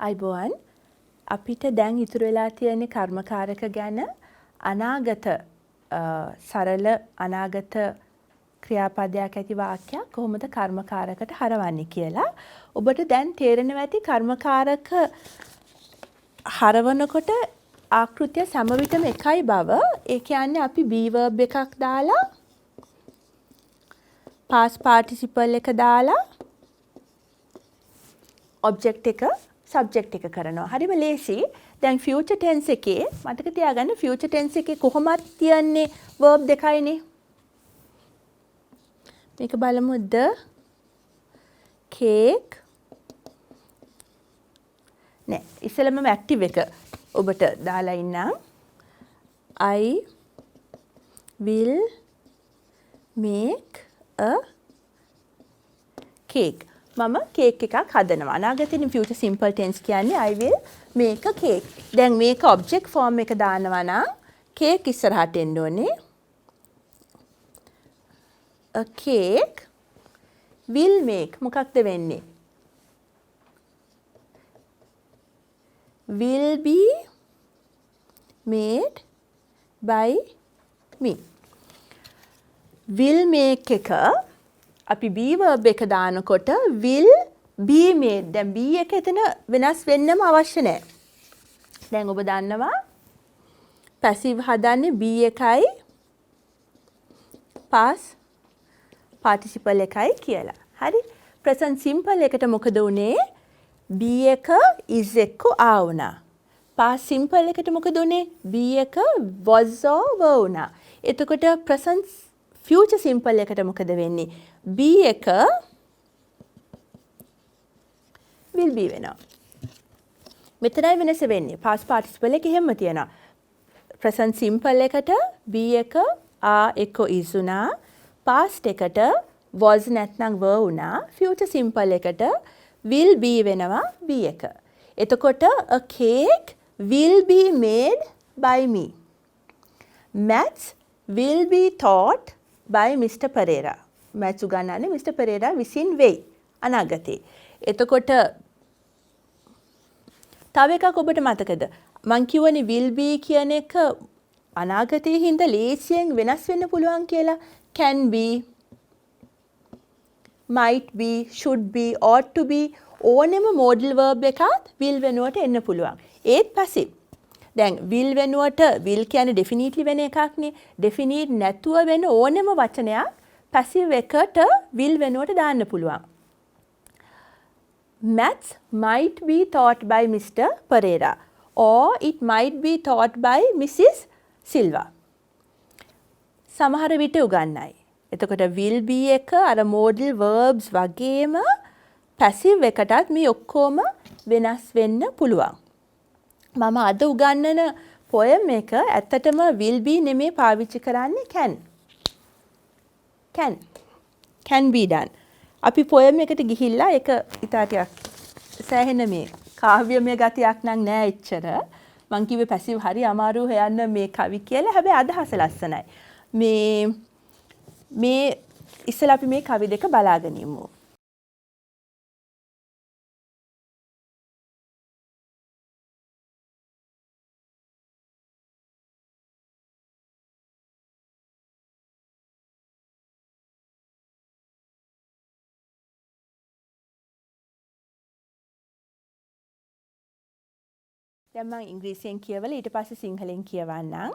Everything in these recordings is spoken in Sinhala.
අයිබෝවන් අපිට දැන් ඉතුරු වෙලා තියෙන කර්මකාරක ගැන අනාගත සරල අනාගත ක්‍රියාපදයක් ඇති වාක්‍යයක් කොහොමද කර්මකාරකට හරවන්නේ කියලා. ඔබට දැන් තේරෙනවා ඇති කර්මකාරක හරවනකොට ආකෘතිය සම විටම එකයි බව. ඒ කියන්නේ අපි be verb එකක් දාලා past participle එක දාලා object එක subject එක කරනවා. හරිම ලේසි. දැන් future tense එකේ මතක තියාගන්න future tense එකේ කොහොමද තියන්නේ verb දෙකයිනේ. මේක බලමු the cake නෑ ඉස්සෙල්ලාම active එක ඔබට දාලා ඉන්නම්. I will make a cake. මම කේක් එකක් හදනවා. අනාගතයේ future simple tense කියන්නේ I will make a cake. දැන් මේක object form එක දානවා නම් cake ඉස්සරහට එන්න ඕනේ. A cake will make මොකක්ද වෙන්නේ? Will be made by me. Will make එක අපි be verb එක දානකොට will be made. දැන් be එක එතන වෙනස් වෙන්නම අවශ්‍ය නැහැ. දැන් ඔබ දන්නවා passive හදන්නේ be එකයි past participle එකයි කියලා. හරි. present simple එකට මොකද උනේ? be එක is එක්ක ආ වුණා. past simple එකට මොකද උනේ? be එක was or were වුණා. එතකොට present future simple එකට මොකද වෙන්නේ? be එක will be වෙනවා. මෙතනයි වෙනස වෙන්නේ. past participle එක එහෙම තියෙනවා. present simple එකට be එක are එක්ක is උනා. past එකට was නැත්නම් were උනා. future simple එකට will be වෙනවා be එක. එතකොට a cake will be made by me. Maths will be taught by Mr. Pereira. maths උගන්වන්නේ Mr. Pereira විසින් වෙයි අනාගතේ. එතකොට තව එකක් ඔබට මතකද? මං කියවනේ will be කියන එක අනාගතයේ හින්දා ලේසියෙන් වෙනස් වෙන්න පුළුවන් කියලා. can be, might be, should be, ought to be ඕනෙම modal verb එකත් will වෙනුවට එන්න පුළුවන්. ඒත් passive. දැන් will වෙනුවට will කියන්නේ definitely වෙන එකක් නේ. definite නැතුව වෙන ඕනෙම වචනයක් passive එකට will වෙනුවට දාන්න පුළුවන්. Maths might be taught by Mr. Pereira or it might be taught by Mrs. Silva. සමහර විට උගන්නයි. එතකොට will be එක අර modal verbs වගේම passive එකටත් මේ ඔක්කොම වෙනස් වෙන්න පුළුවන්. මම අද උගන්නන poem එක ඇත්තටම will be නෙමෙයි පාවිච්චි කරන්නේ can. Can be done. අපි poem එකට ගිහිල්ලා ඒක ඉතා ටිකක් සෑහෙන මේ කාව්‍යමය ගතියක් නම් නෑ එච්චර. මං කිව්වේ passive හරි අමාරු හොයන්න මේ කවි කියලා. හැබැයි අදහස ලස්සනයි. මේ ඉස්සෙල්ලා අපි මේ කවි දෙක බලාගෙන ඉමු. දැන් මම ඉංග්‍රීසියෙන් කියවලා ඊට පස්සේ සිංහලෙන් කියවන්නම්.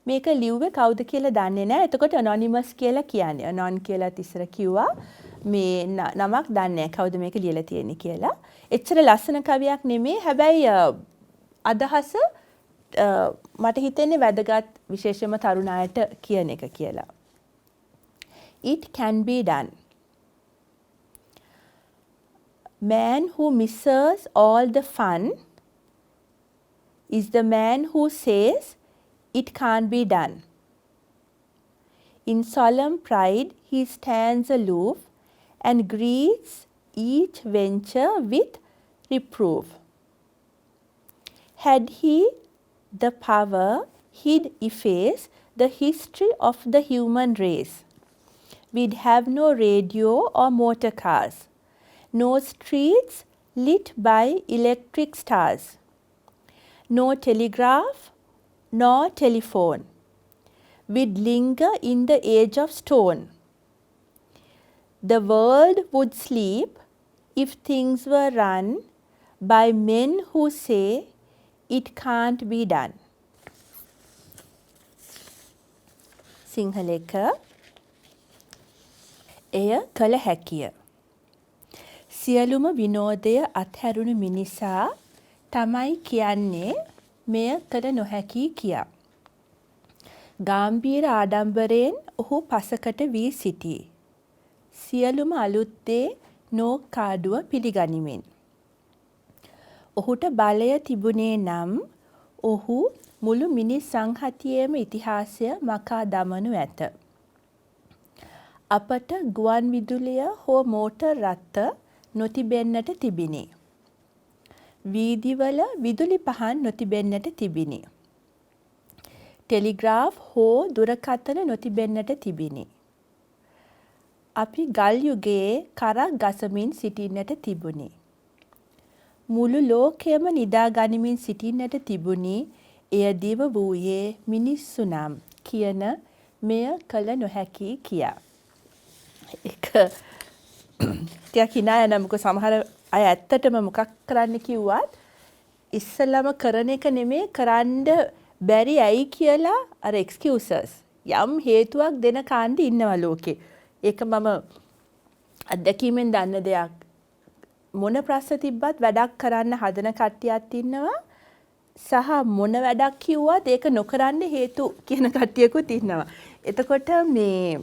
මේක ලිව්වේ කවුද කියලා දන්නේ නැහැ. එතකොට anonymous කියලා කියන්නේ. anon කියලා ඉස්සර කිව්වා. මේ නමක් දන්නේ නැහැ කවුද මේක ලියලා තියෙන්නේ කියලා. එච්චර ලස්සන කවියක් නෙමෙයි. හැබැයි අදහස මට හිතෙන්නේ වැදගත් විශේෂයෙන්ම තරුණ අයට කියන එක කියලා. It can be done. Man who misses all the fun is the man who says it can't be done. In solemn pride he stands aloof and greets each venture with reproof. Had he the power, he'd efface the history of the human race. We'd have no radio or motor cars, no streets lit by electric stars. No telegraph, no telephone, we'd linger in the age of stone. The world would sleep if things were run by men who say it can't be done. Sinhala එක එය කළ හැකිය. සියලුම විනෝදය අත්හැරුණු මිනිසා තමයි කියන්නේ මෙය කළ නොහැකි කියා. ගාම්භීර ආඩම්බරයෙන් ඔහු පසකට වී සිටී. සියලුම අලුත් දේ නෝක්කාඩුව පිළිගනිමින්. ඔහුට බලය තිබුණේ නම් ඔහු මුළු මිනිස් සංහතියේම ඉතිහාසය මකා දමනු ඇත. අපට ගුවන් විදුලිය හෝ මෝටර් රථ නොතිබෙන්නට තිබිණි. වීදිවල විදුලි පහන් නොතිබෙන්නට තිබිණි. ටෙලිග්‍රාෆ් හෝ දුරකථන නොතිබෙන්නට තිබිණි. අපි ගල් යුගයේ කරක් ගසමින් සිටින්නට තිබුණි. මුළු ලෝකයම නිදා ගනිමින් සිටින්නට තිබුණි. එය දිව වූයේ මිනිස්සු නම් කියන මෙය කළ නොහැකි කියා. එක ටිකක් hina යනවා මොකද සමහර අය ඇත්තටම මොකක් කරන්න කිව්වත් ඉස්සෙල්ලාම කරන එක නෙමෙයි කරන්න බැරි ඇයි කියලා අර excuses යම් හේතුවක් දෙන කාණ්ඩ ඉන්නවා ලෝකේ. ඒක මම අත්දැකීමෙන් දන්න දෙයක්. මොන ප්‍රශ්න තිබ්බත් වැඩක් කරන්න හදන කට්ටියක් ඉන්නවා. සහ මොන වැඩක් කිව්වත් ඒක නොකරන්න හේතු කියන කට්ටියකුත් ඉන්නවා. එතකොට මේ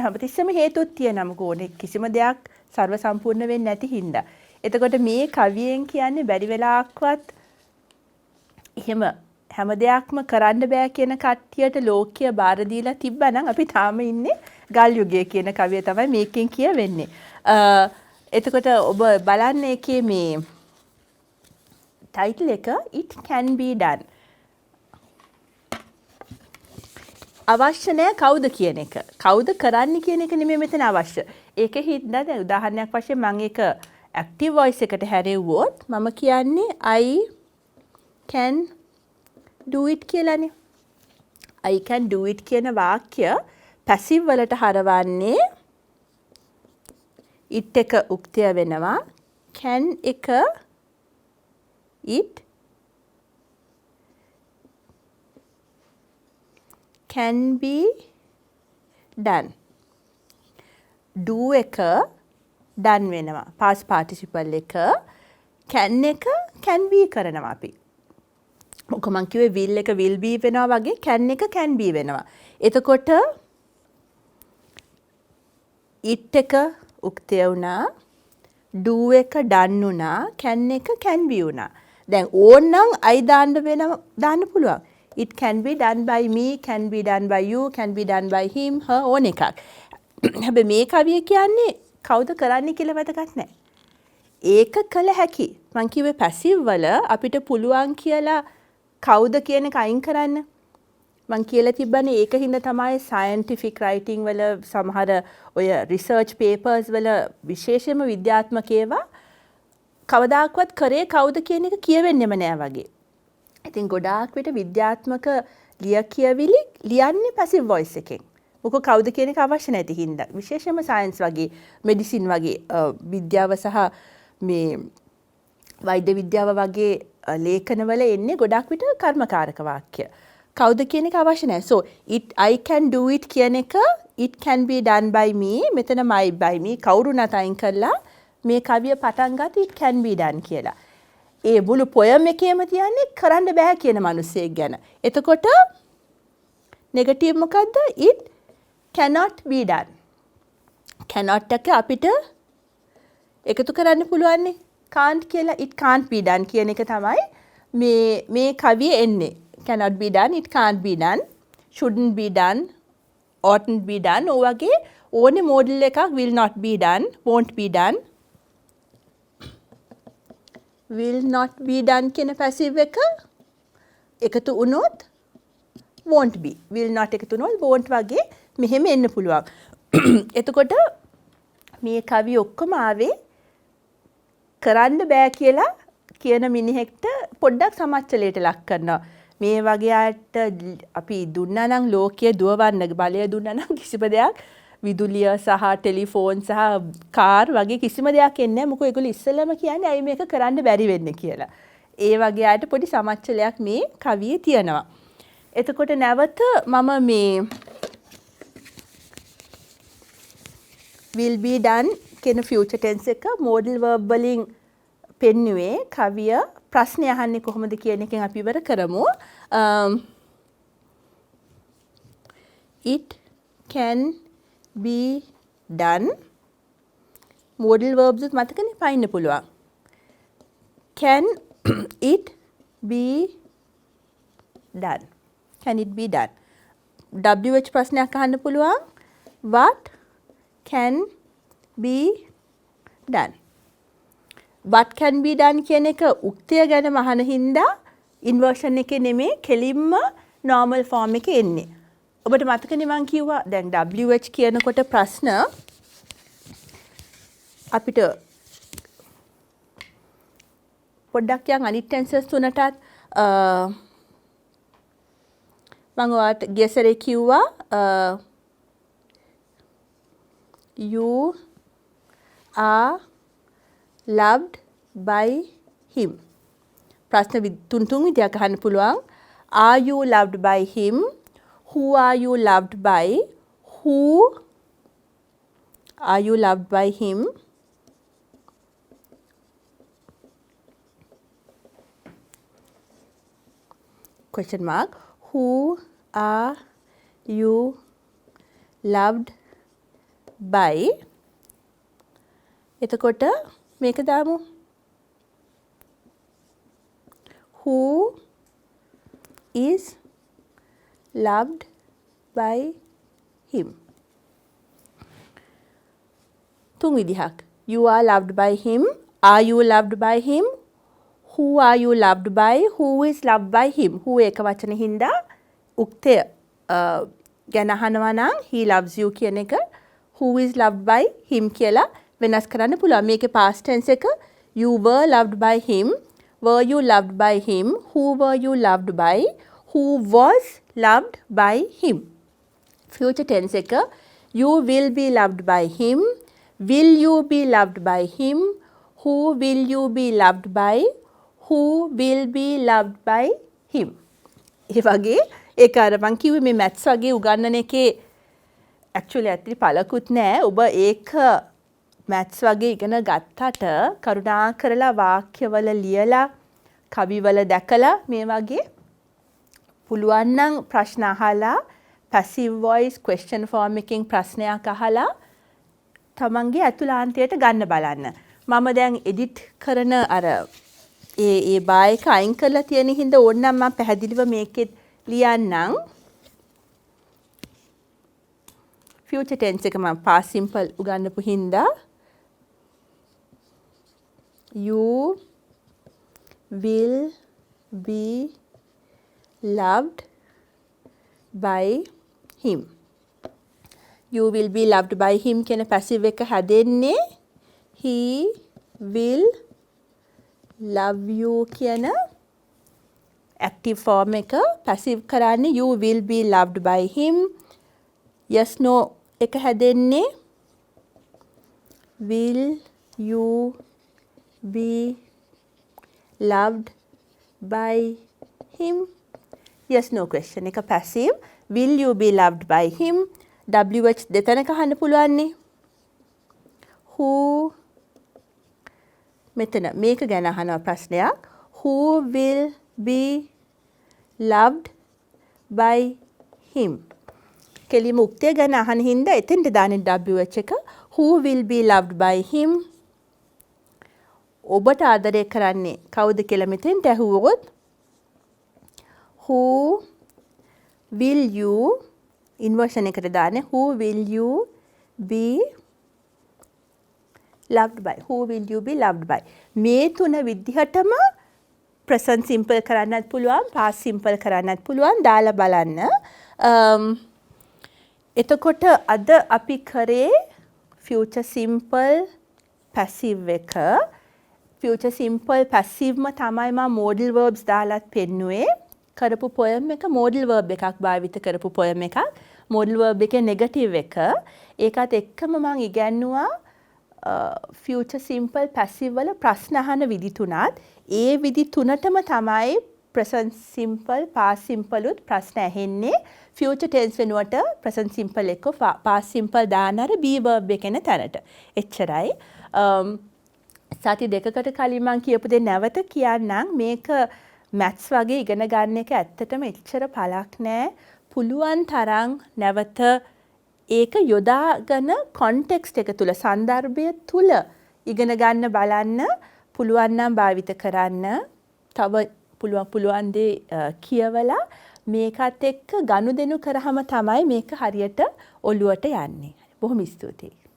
හැමතිස්සෙම හේතුත් තියෙනවා මොකෝනේ කිසිම දෙයක් සර්ව සම්පූර්ණ වෙන්නේ නැති හින්දා. එතකොට මේ කවියෙන් කියන්නේ බැරි වෙලාවක්වත් එහෙම හැම දෙයක්ම කරන්න බෑ කියන කට්ටියට ලෝකීය බාර දීලා තිබ්බනම් අපි තාම ඉන්නේ ගල් යුගයේ කියන කවිය තමයි මේකෙන් කියවෙන්නේ. එතකොට ඔබ බලන්න එකේ මේ ටයිටල් එක it can be done. අවශ්‍ය නැහැ කවුද කියන එක. කවුද කරන්නේ කියන එක නෙමෙයි මෙතන අවශ්‍ය. ඒකෙ හින්දා දැන් උදාහරණයක් වශයෙන් මම ඒක active voice එකට හැරෙව්වොත් මම කියන්නේ I can do it කියලානේ. I can do it කියන වාක්‍ය passive වලට හරවන්නේ it එක උක්තය වෙනවා. can එක it can be done. do එක done වෙනවා. past participle එක can එක can be කරනවා අපි. මොකද මං කිව්වේ will එක will be වෙනවා වගේ can එක can be වෙනවා. එතකොට it එක උක්තය වුණා. do එක done වුණා. can එක can be වුණා. දැන් ඕනනම් I දාන්න පුළුවන්. It can be done by me, can be done by you, can be done by him, her ඕන එකක්. හැබැයි මේ කවිය කියන්නේ කවුද කරන්නේ කියලා වැදගත් නැහැ. ඒක කළ හැකි. මං කිව්වේ පැසිව් වල අපිට පුළුවන් කියලා කවුද කියන එක අයින් කරන්න. මං කියලා තිබ්බනේ ඒකින්ද තමයි scientific writing වල සමහර ඔය research papers වල විශේෂයෙන්ම විද්‍යාත්මක ඒවා කවදාකවත් කරේ කවුද කියන එක කියවෙන්නෙම නෑ වගේ. ඉතින් ගොඩාක් විට විද්‍යාත්මක ලියකියවිලි ලියන්නේ passive voice එකෙන්. මොකද කවුද කියන එක අවශ්‍ය නැති හින්දා. විශේෂයෙන්ම science වගේ, medicine වගේ විද්‍යාව සහ මේ වෛද්‍ය විද්‍යාව වගේ ලේඛනවල එන්නේ ගොඩක් විට කර්මකාරක වාක්‍ය. කවුද කියන එක අවශ්‍ය නැහැ. So I can do it කියන එක it can be done by me. මෙතන my by me කවුරුණත් අයින් කළා මේ කවිය පටන් ගත්ත it can be done කියලා. ඒ මුළු poem එකේම තියන්නේ කරන්න බෑ කියන මිනිස්සෙක් ගැන. එතකොට negative මොකද්ද? It cannot be done. cannot එක අපිට එකතු කරන්න පුළුවන් නේ. can't කියලා it can't be done කියන එක තමයි මේ කවිය එන්නේ. cannot be done, it can't be done, shouldn't be done, oughtn't be done. ඔය වගේ ඕනේ මොඩල් එකක් will not be done, won't be done. will not be done කියන passive එක එකතු වුණොත් won't be. will not එකතු වුණොත් won't වගේ මෙහෙම එන්න පුළුවන්. එතකොට මේ කවිය ඔක්කොම ආවේ කරන්න බෑ කියලා කියන මිනිහෙක්ට පොඩ්ඩක් සමච්චලයට ලක් කරනවා. මේ වගේ අයට අපි දුන්නා නම් ලෝකයේ දුවවන්න බලය දුන්නා නම් කිසිම දෙයක් විදුලිය සහ ටෙලිෆෝන් සහ කාර් වගේ කිසිම දෙයක් එන්නේ නැහැ. මොකද ඒගොල්ලෝ ඉස්සෙල්ලාම කියන්නේ ඇයි මේක කරන්න බැරි වෙන්නේ කියලා. ඒ වගේ අයට පොඩි සමච්චලයක් මේ කවියේ තියෙනවා. එතකොට නැවත මම මේ will be done කියන future tense එක modal verb වලින් පෙන්නුවේ කවිය ප්‍රශ්න අහන්නේ කොහොමද කියන එකෙන් අපි ඉවර කරමු. It can be done. modal verbs උත් මතකනේ පයින්න පුළුවන්. Can it be done? Can it be done? WH ප්‍රශ්නයක් අහන්න පුළුවන්. What can be done? What can be done කියන එක උක්තිය ගැන මහන හින්දා ඉන්වර්ෂන් එකේ නෙමේ කෙලින්ම normal form එකේ එන්නේ. ඔබට මතකනේ මං කිව්වා දැන් WH කියනකොට ප්‍රශ්න අපිට පොඩ්ඩක් යන් අනිත් ටෙන්සස් තුනටත් මම ඔයාලට ගියසරේ කිව්වා you are loved by him. ප්‍රශ්න තුන් විදියක් අහන්න පුළුවන්. Are you loved by him? Who are you loved by? Who are you loved by him? Question mark. Who are you loved by? එතකොට මේක දාමු. Who is loved by him? තුන් විදිහක්. You are loved by him. Are you loved by him? Who are you loved by? Who is loved by him? Who එක වචන හින්දා උක්තය ගැන අහනවා නම් he loves you කියන එක who is loved by him කියලා වෙනස් කරන්න පුළුවන්. මේකේ past tense එක you were loved by him. Were you loved by him? Who were you loved by? Who was loved by him? Future tense එක you will be loved by him. Will you be loved by him? Who will you be loved by? Who will be loved by him? ඒ වගේ ඒක අර මං කිව්වේ මේ මැත්ස් වගේ උගන්නන එකේ ඇක්චුවලි ඇත්තටම පළකුත් නෑ. ඔබ ඒක මැත්ස් වගේ ඉගෙන ගත්තට කරුණාකරලා වාක්‍යවල ලියලා කවිවල දැකලා මේ වගේ පුළුවන් නම් ප්‍රශ්න අහලා passive voice question form එකකින් ප්‍රශ්නයක් අහලා තමන්ගේ අතුලාන්තයට ගන්න බලන්න. මම දැන් edit කරන අර ඒ බාය එක අයින් කරලා තියෙන හින්දා ඕනනම් මම පැහැදිලිව මේකෙත් ලියන්නම්. future tense එක මම past simple උගන්නපු හින්දා you will be loved by him. You will be loved by him කියන passive එක හැදෙන්නේ he will love you කියන active form එක passive කරන්නේ you will be loved by him. Yes no එක හැදෙන්නේ will you be loved by him? Yes no question එක passive. Will you be loved by him? WH දෙතැනක අහන්න පුළුවන්නේ. Who මෙතන මේක ගැන අහනවා ප්‍රශ්නයක්. Who will be loved by him? කෙලිම උක්තිය ගැන අහන හින්දා එතෙන්ට දාන්නේ WH එක. Who will be loved by him? ඔබට ආදරය කරන්නේ කවුද කියලා මෙතෙන්ට ඇහුවොත් who will you inversion එකට දාන්නේ who will you be loved by? Who will you be loved by? මේ තුන විදිහටම present simple කරන්නත් පුළුවන්, past simple කරන්නත් පුළුවන්. දාලා බලන්න. එතකොට අද අපි කරේ future simple passive එක. ෆියුචර් සිම්පල් පැසිව්ම තමයි මම මෝඩල් වර්බ්ස් දාලාත් පෙන්නුවේ. කරපු පොයම් එක මෝඩල් වර්බ් එකක් භාවිත කරපු පොයම් එකක්. මෝඩල් වර්බ් එකේ නෙගටිව් එක. ඒකත් එක්කම මම ඉගැන්නුවා ෆියුචර් සිම්පල් පැසිව් වල ප්‍රශ්න අහන විදි තුනත්. ඒ විදි තුනටම තමයි ප්‍රසන්ට් සිම්පල් පාස් සිම්පල් උත් ප්‍රශ්න ඇහෙන්නේ. ෆියුචර් ටෙන්ස් වෙනුවට ප්‍රසන්ට් සිම්පල් එක්ක පාස් සිම්පල් දාන අර බී වර්බ් එකේ තැනට. එච්චරයි. සති දෙකකට කලින් මම කියපු දේ නැවත කියන්නම්. මේක මැත්ස් වගේ ඉගෙන ගන්න එක ඇත්තටම එච්චර පළක් නෑ. පුළුවන් තරම් නැවත ඒක යොදාගෙන කොන්ටෙක්ස්ට් එක තුල සන්දර්භය තුල ඉගෙන ගන්න බලන්න. පුළුවන් නම් භාවිත කරන්න. තව පුළුවන් දේ කියවලා මේකත් එක්ක ගනුදෙනු කරාම තමයි මේක හරියට ඔළුවට යන්නේ. බොහොම ස්තුතියි.